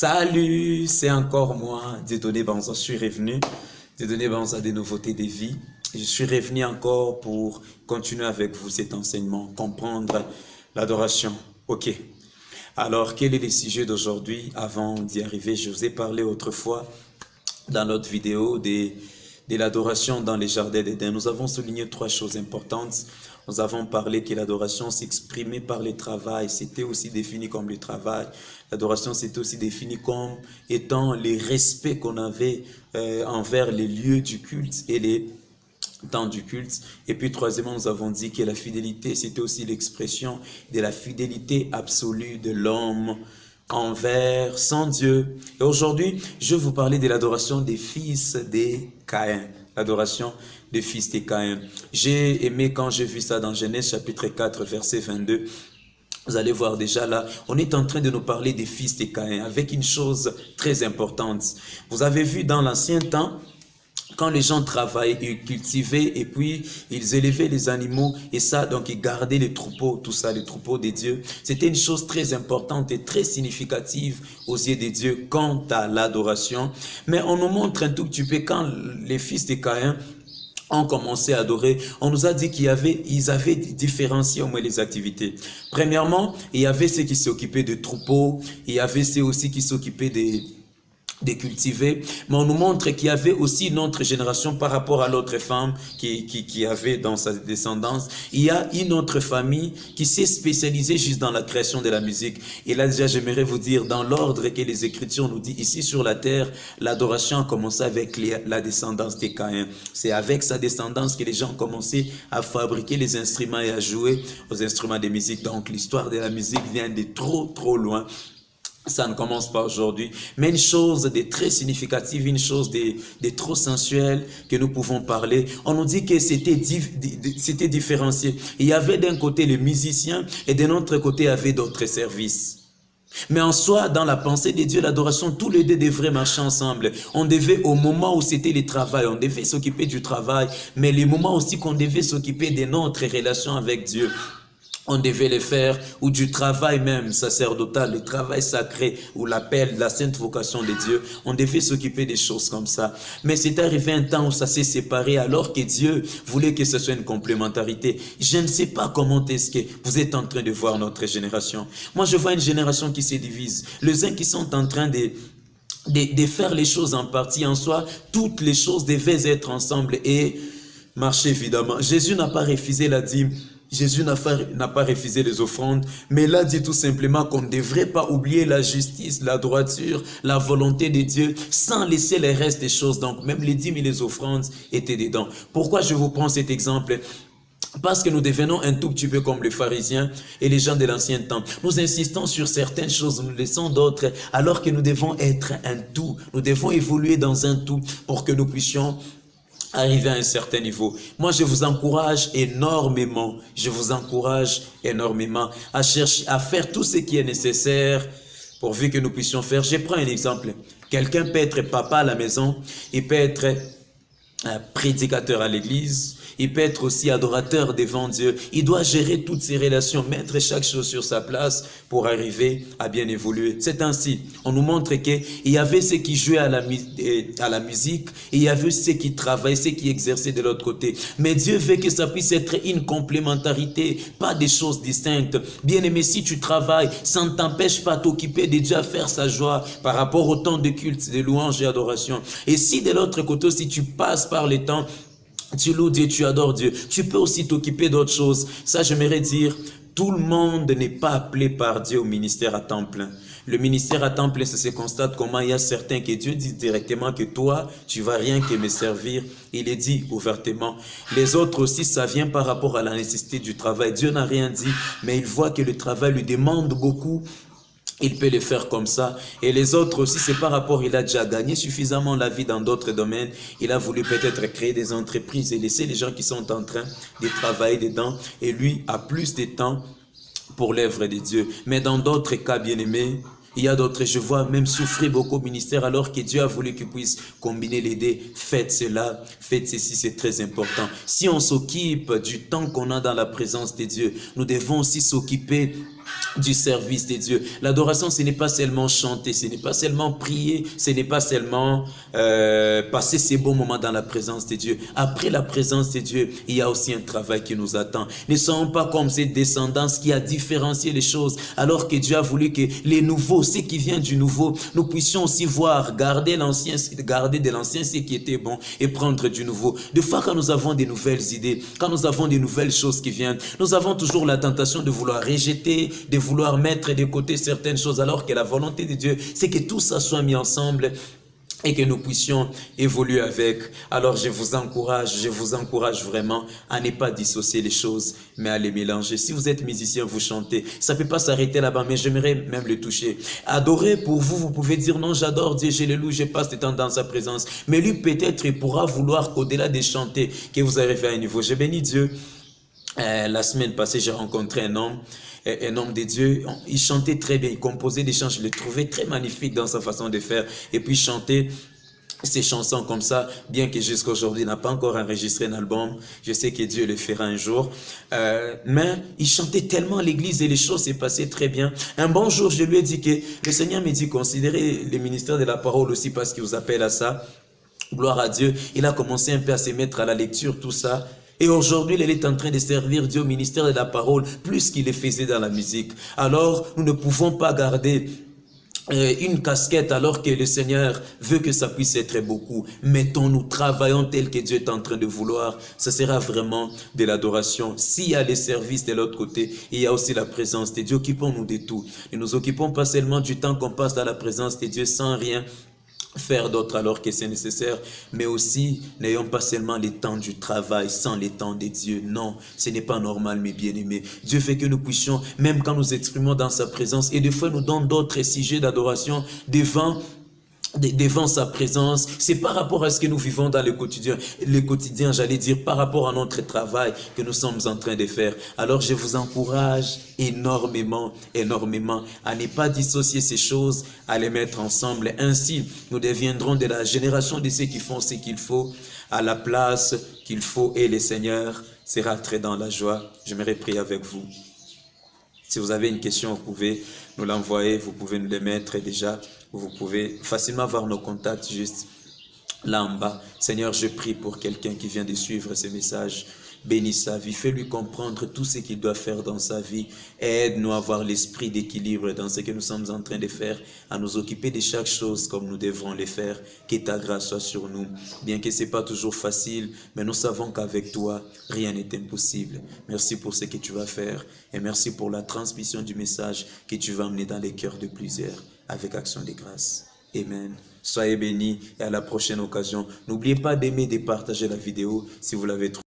Salut, c'est encore moi, Dieudonné Banza. Je suis revenu. Dieudonné Banza des nouveautés des vies. Je suis revenu encore pour continuer avec vous cet enseignement, comprendre l'adoration. Ok. Alors, quel est le sujet d'aujourd'hui? Avant d'y arriver, je vous ai parlé autrefois dans notre vidéo de l'adoration dans les jardins d'Éden. Nous avons souligné trois choses importantes. Nous avons parlé que l'adoration s'exprimait par le travail. C'était aussi défini comme le travail. L'adoration, c'était aussi défini comme étant les respects qu'on avait envers les lieux du culte et les temps du culte. Et puis troisièmement, nous avons dit que la fidélité, c'était aussi l'expression de la fidélité absolue de l'homme envers son Dieu. Et aujourd'hui, je vais vous parler de l'adoration des fils des Caïn. L'adoration des fils des Caïn. J'ai aimé quand j'ai vu ça dans Genèse chapitre 4, verset 22. Vous allez voir déjà là, on est en train de nous parler des fils des Caïn avec une chose très importante. Vous avez vu dans l'ancien temps, quand les gens travaillaient, ils cultivaient et puis ils élevaient les animaux et ça, donc ils gardaient les troupeaux, tout ça, les troupeaux des dieux. C'était une chose très importante et très significative aux yeux des dieux quant à l'adoration. Mais on nous montre un tout petit peu quand les fils de Caïn ont commencé à adorer, on nous a dit qu'ils avaient différencié au moins les activités. Premièrement, il y avait ceux qui s'occupaient de troupeaux, il y avait ceux aussi qui s'occupaient des cultiver, mais on nous montre qu'il y avait aussi une autre génération par rapport à l'autre femme qui avait dans sa descendance. Il y a une autre famille qui s'est spécialisée juste dans la création de la musique. Et là déjà, j'aimerais vous dire, dans l'ordre que les Écritures nous disent, ici sur la terre, l'adoration a commencé avec la descendance des Caïn. C'est avec sa descendance que les gens ont commencé à fabriquer les instruments et à jouer aux instruments de musique. Donc l'histoire de la musique vient de trop loin. Ça ne commence pas aujourd'hui, mais une chose de très significative, une chose de trop sensuelle que nous pouvons parler. On nous dit que c'était différencié. Il y avait d'un côté les musiciens et d'un autre côté il y avait d'autres services. Mais en soi, dans la pensée de Dieu, l'adoration, tous les deux devraient marcher ensemble. On devait, au moment où c'était le travail, on devait s'occuper du travail, mais les moments aussi qu'on devait s'occuper de notre relation avec Dieu. On devait le faire, ou du travail même sacerdotal, le travail sacré, ou l'appel, la sainte vocation de Dieu. On devait s'occuper des choses comme ça. Mais c'est arrivé un temps où ça s'est séparé, alors que Dieu voulait que ce soit une complémentarité. Je ne sais pas comment est-ce que vous êtes en train de voir notre génération. Moi, je vois une génération qui se divise. Les uns qui sont en train de faire les choses en partie en soi, toutes les choses devaient être ensemble et marcher évidemment. Jésus n'a pas refusé la dîme. Jésus n'a pas refusé les offrandes, mais il a dit tout simplement qu'on ne devrait pas oublier la justice, la droiture, la volonté de Dieu, sans laisser les restes des choses. Donc même les dîmes et les offrandes étaient dedans. Pourquoi je vous prends cet exemple ? Parce que nous devenons un tout petit peu comme les pharisiens et les gens de l'ancien temps. Nous insistons sur certaines choses, nous laissons d'autres, alors que nous devons être un tout. Nous devons évoluer dans un tout pour que nous puissions arriver à un certain niveau. Moi, je vous encourage énormément à chercher, à faire tout ce qui est nécessaire pourvu que nous puissions faire. Je prends un exemple. Quelqu'un peut être papa à la maison, il peut être un prédicateur à l'église, il peut être aussi adorateur devant Dieu. Il doit gérer toutes ses relations, mettre chaque chose sur sa place pour arriver à bien évoluer. C'est ainsi. On nous montre qu'il y avait ceux qui jouaient à la musique, et il y avait ceux qui travaillaient, ceux qui exerçaient de l'autre côté. Mais Dieu veut que ça puisse être une complémentarité, pas des choses distinctes. Bien aimé, si tu travailles, ça ne t'empêche pas d'occuper de Dieu à faire sa joie par rapport au temps de culte, de louange et adoration. Et si de l'autre côté, si tu passes par les temps, tu loues Dieu, tu adores Dieu, tu peux aussi t'occuper d'autres choses. Ça, j'aimerais dire, tout le monde n'est pas appelé par Dieu au ministère à temps plein. Le ministère à temps plein, ça se constate comment il y a certains que Dieu dit directement que toi, tu vas rien que me servir. Il est dit ouvertement. Les autres aussi, ça vient par rapport à la nécessité du travail. Dieu n'a rien dit, mais il voit que le travail lui demande beaucoup. Il peut le faire comme ça. Et les autres aussi, c'est par rapport, il a déjà gagné suffisamment la vie dans d'autres domaines. Il a voulu peut-être créer des entreprises et laisser les gens qui sont en train de travailler dedans. Et lui a plus de temps pour l'œuvre de Dieu. Mais dans d'autres cas, bien aimés, il y a d'autres, je vois même souffrir beaucoup au ministère alors que Dieu a voulu qu'il puisse combiner les deux. Faites cela, faites ceci, c'est très important. Si on s'occupe du temps qu'on a dans la présence de Dieu, nous devons aussi s'occuper du service de Dieu. L'adoration, ce n'est pas seulement chanter, ce n'est pas seulement prier, ce n'est pas seulement passer ces bons moments dans la présence de Dieu. Après la présence de Dieu, il y a aussi un travail qui nous attend. Ne soyons pas comme cette descendance qui a différencié les choses, alors que Dieu a voulu que les nouveaux, ce qui vient du nouveau, nous puissions aussi voir, garder de l'ancien ce qui était bon et prendre du nouveau. Des fois, quand nous avons des nouvelles idées, quand nous avons des nouvelles choses qui viennent, nous avons toujours la tentation de vouloir rejeter, de vouloir mettre de côté certaines choses, alors que la volonté de Dieu, c'est que tout ça soit mis ensemble et que nous puissions évoluer avec. Alors je vous encourage vraiment à ne pas dissocier les choses, mais à les mélanger. Si vous êtes musicien, vous chantez, ça ne peut pas s'arrêter là-bas, mais j'aimerais même le toucher. Adorer, pour vous, vous pouvez dire non, j'adore Dieu, je le loue, je passe du temps dans sa présence. Mais lui, peut-être, il pourra vouloir qu'au-delà de chanter, que vous arrivez à un niveau. Je bénis Dieu. La semaine passée, j'ai rencontré un homme de Dieu. Il chantait très bien, il composait des chants, je le trouvais très magnifique dans sa façon de faire. Et puis chanter ces chansons comme ça, bien que jusqu'à aujourd'hui il n'a pas encore enregistré un album, je sais que Dieu le fera un jour, mais il chantait tellement à l'église et les choses s'est passées très bien. Un bon jour, je lui ai dit que le Seigneur me dit, considérez le ministère de la parole aussi parce qu'il vous appelle à ça. Gloire à Dieu. Il a commencé un peu à se mettre à la lecture, tout ça. Et aujourd'hui, il est en train de servir Dieu au ministère de la parole, plus qu'il le faisait dans la musique. Alors, nous ne pouvons pas garder une casquette alors que le Seigneur veut que ça puisse être beaucoup. Mettons-nous, travaillons tel que Dieu est en train de vouloir. Ça sera vraiment de l'adoration. S'il y a les services de l'autre côté, il y a aussi la présence de Dieu. Occupons-nous de tout. Ne nous occupons pas seulement du temps qu'on passe dans la présence de Dieu sans rien faire d'autre alors que c'est nécessaire, mais aussi n'ayons pas seulement les temps du travail sans les temps de Dieu. Non, ce n'est pas normal, mes bien-aimés. Dieu fait que nous puissions, même quand nous exprimons dans sa présence, et des fois nous donne d'autres sujets d'adoration devant sa présence. C'est par rapport à ce que nous vivons dans le quotidien, j'allais dire, par rapport à notre travail que nous sommes en train de faire. Alors je vous encourage énormément à ne pas dissocier ces choses, à les mettre ensemble. Ainsi, nous deviendrons de la génération de ceux qui font ce qu'il faut, à la place qu'il faut, et le Seigneur sera très dans la joie. J'aimerais prier avec vous. Si vous avez une question, vous pouvez nous l'envoyer, vous pouvez nous les mettre déjà. Vous pouvez facilement voir nos contacts juste là en bas. Seigneur, je prie pour quelqu'un qui vient de suivre ce message. Bénis sa vie, fais-lui comprendre tout ce qu'il doit faire dans sa vie. Aide-nous à avoir l'esprit d'équilibre dans ce que nous sommes en train de faire, à nous occuper de chaque chose comme nous devrons les faire. Que ta grâce soit sur nous. Bien que ce n'est pas toujours facile, mais nous savons qu'avec toi, rien n'est impossible. Merci pour ce que tu vas faire et merci pour la transmission du message que tu vas amener dans les cœurs de plusieurs avec action de grâce. Amen. Soyez bénis et à la prochaine occasion. N'oubliez pas d'aimer et de partager la vidéo si vous l'avez trouvé.